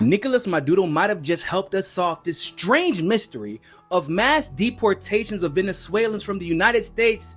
Nicolas Maduro might have just helped us solve this strange mystery of mass deportations of Venezuelans from the United States,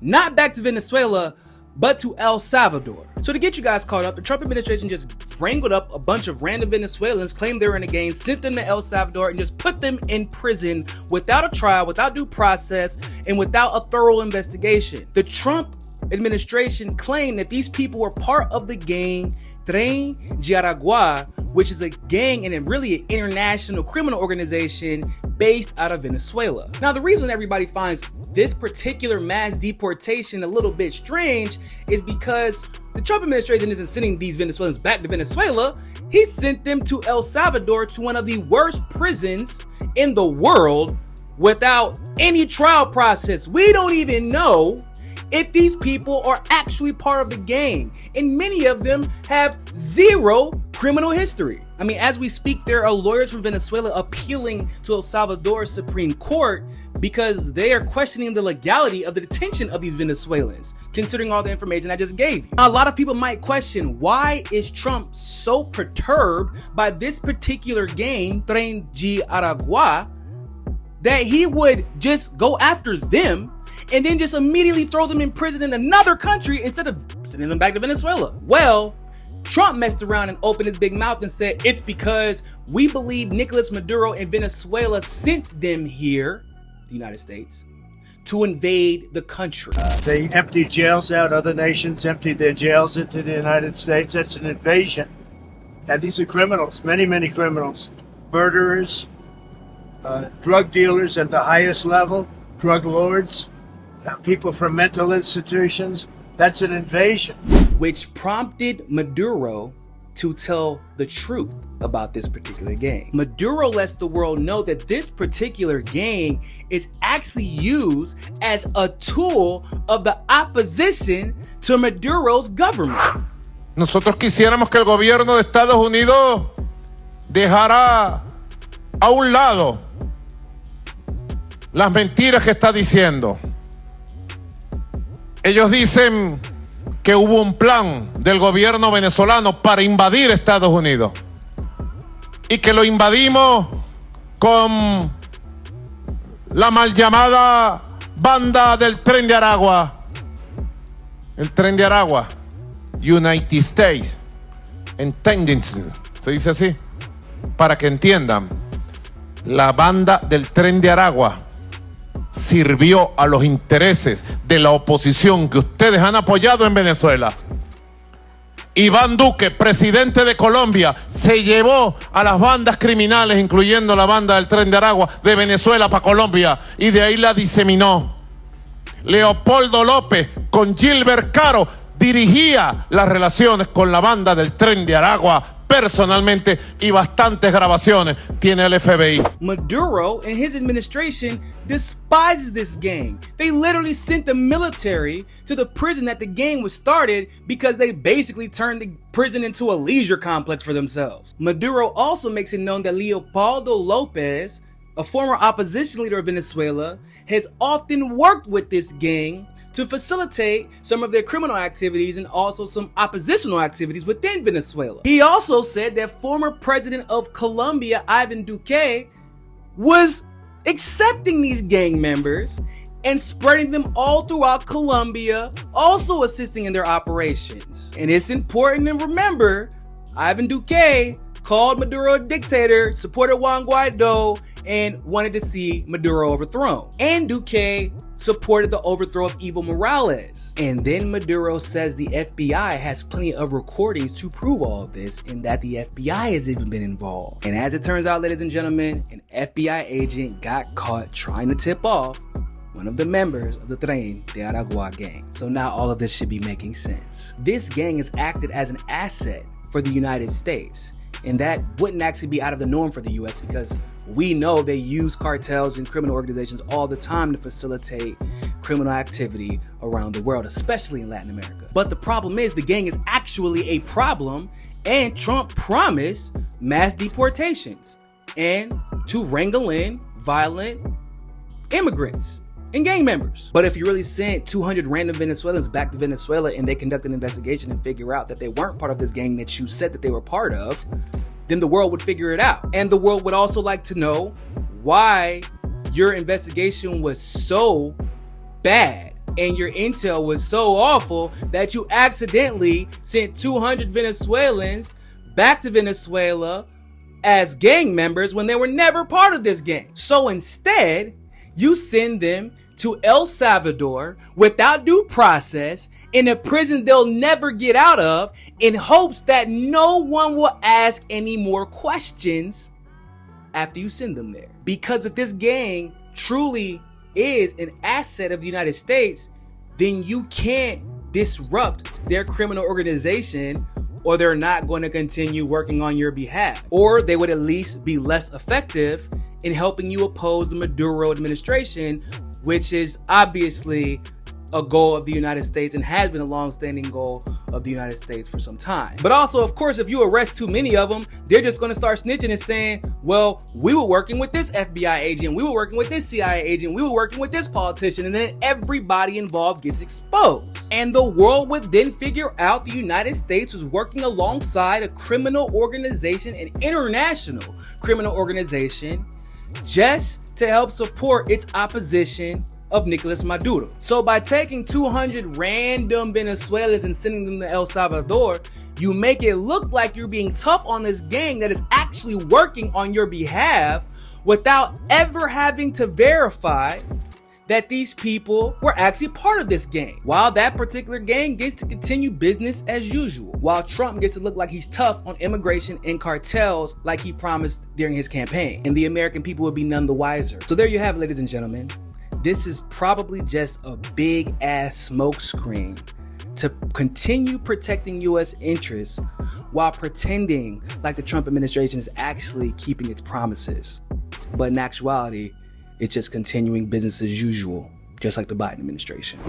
not back to Venezuela, but to El Salvador. So to get you guys caught up, the Trump administration just wrangled up a bunch of random Venezuelans, claimed they were in a gang, sent them to El Salvador, and just put them in prison without a trial, without due process, and without a thorough investigation. The Trump administration claimed that these people were part of the gang Tren de Aragua, which is a gang and really an international criminal organization based out of Venezuela. Now, the reason everybody finds this particular mass deportation a little bit strange is because the Trump administration isn't sending these Venezuelans back to Venezuela. He sent them to El Salvador, to one of the worst prisons in the world, without any trial process. We don't even know if these people are actually part of the gang, and many of them have zero criminal history. I mean, as we speak, there are lawyers from Venezuela appealing to El Salvador's Supreme Court because they are questioning the legality of the detention of these Venezuelans, considering all the information I just gave you. Now, a lot of people might question, why is Trump so perturbed by this particular gang, Tren de Aragua, that he would just go after them and then just immediately throw them in prison in another country instead of sending them back to Venezuela? Well, Trump messed around and opened his big mouth and said it's because we believe Nicolas Maduro and Venezuela sent them here, the United States, to invade the country. They emptied jails out. Other nations emptied their jails into the United States. That's an invasion. And these are criminals, many, many criminals. Murderers, drug dealers at the highest level, drug lords, people from mental institutions. That's an invasion. Which prompted Maduro to tell the truth about this particular gang. Maduro lets the world know that this particular gang is actually used as a tool of the opposition to Maduro's government. Nosotros quisiéramos que el gobierno de Estados Unidos dejara a un lado las mentiras que está diciendo. Ellos dicen que hubo un plan del gobierno venezolano para invadir Estados Unidos y que lo invadimos con la mal llamada banda del Tren de Aragua. El Tren de Aragua, United States, Tendency, se dice así, para que entiendan, la banda del Tren de Aragua sirvió a los intereses de la oposición que ustedes han apoyado en Venezuela. Iván Duque, presidente de Colombia, se llevó a las bandas criminales, incluyendo la banda del Tren de Aragua, de Venezuela para Colombia, y de ahí la diseminó. Leopoldo López con Gilbert Caro dirigía las relaciones con la banda del Tren de Aragua personalmente, y bastantes grabaciones tiene el FBI. Maduro and his administration despises this gang. They literally sent the military to the prison that the gang was started because they basically turned the prison into a leisure complex for themselves. Maduro also makes it known that Leopoldo Lopez, a former opposition leader of Venezuela, has often worked with this gang to facilitate some of their criminal activities and also some oppositional activities within Venezuela. He also said that former president of Colombia, Ivan Duque, was accepting these gang members and spreading them all throughout Colombia, also assisting in their operations. And it's important to remember, Ivan Duque called Maduro a dictator, supported Juan Guaido, and wanted to see Maduro overthrown. And Duque supported the overthrow of Evo Morales. And then Maduro says the FBI has plenty of recordings to prove all of this, and that the FBI has even been involved. And as it turns out, ladies and gentlemen, an FBI agent got caught trying to tip off one of the members of the Tren de Aragua gang. So now all of this should be making sense. This gang has acted as an asset for the United States, and that wouldn't actually be out of the norm for the US because we know they use cartels and criminal organizations all the time to facilitate criminal activity around the world, especially in Latin America. But the problem is the gang is actually a problem, and Trump promised mass deportations and to wrangle in violent immigrants and gang members. But if you really sent 200 random Venezuelans back to Venezuela and they conduct an investigation and figure out that they weren't part of this gang that you said that they were part of, then the world would figure it out. And the world would also like to know why your investigation was so bad and your intel was so awful that you accidentally sent 200 Venezuelans back to Venezuela as gang members when they were never part of this gang. So instead, you send them to El Salvador without due process in a prison they'll never get out of, in hopes that no one will ask any more questions after you send them there. Because if this gang truly is an asset of the United States, then you can't disrupt their criminal organization, or they're not going to continue working on your behalf. Or they would at least be less effective in helping you oppose the Maduro administration, which is obviously a goal of the United States and has been a long-standing goal of the United States for some time. But also, of course, if you arrest too many of them, they're just going to start snitching and saying, well, we were working with this FBI agent, we were working with this CIA agent, we were working with this politician, and then everybody involved gets exposed. And the world would then figure out the United States was working alongside a criminal organization, an international criminal organization, just to help support its opposition of Nicolas Maduro. So by taking 200 random Venezuelans and sending them to El Salvador, you make it look like you're being tough on this gang that is actually working on your behalf without ever having to verify that these people were actually part of this gang. While that particular gang gets to continue business as usual. While Trump gets to look like he's tough on immigration and cartels like he promised during his campaign. And the American people will be none the wiser. So there you have it, ladies and gentlemen. This is probably just a big ass smokescreen to continue protecting U.S. interests while pretending like the Trump administration is actually keeping its promises. But in actuality, it's just continuing business as usual, just like the Biden administration.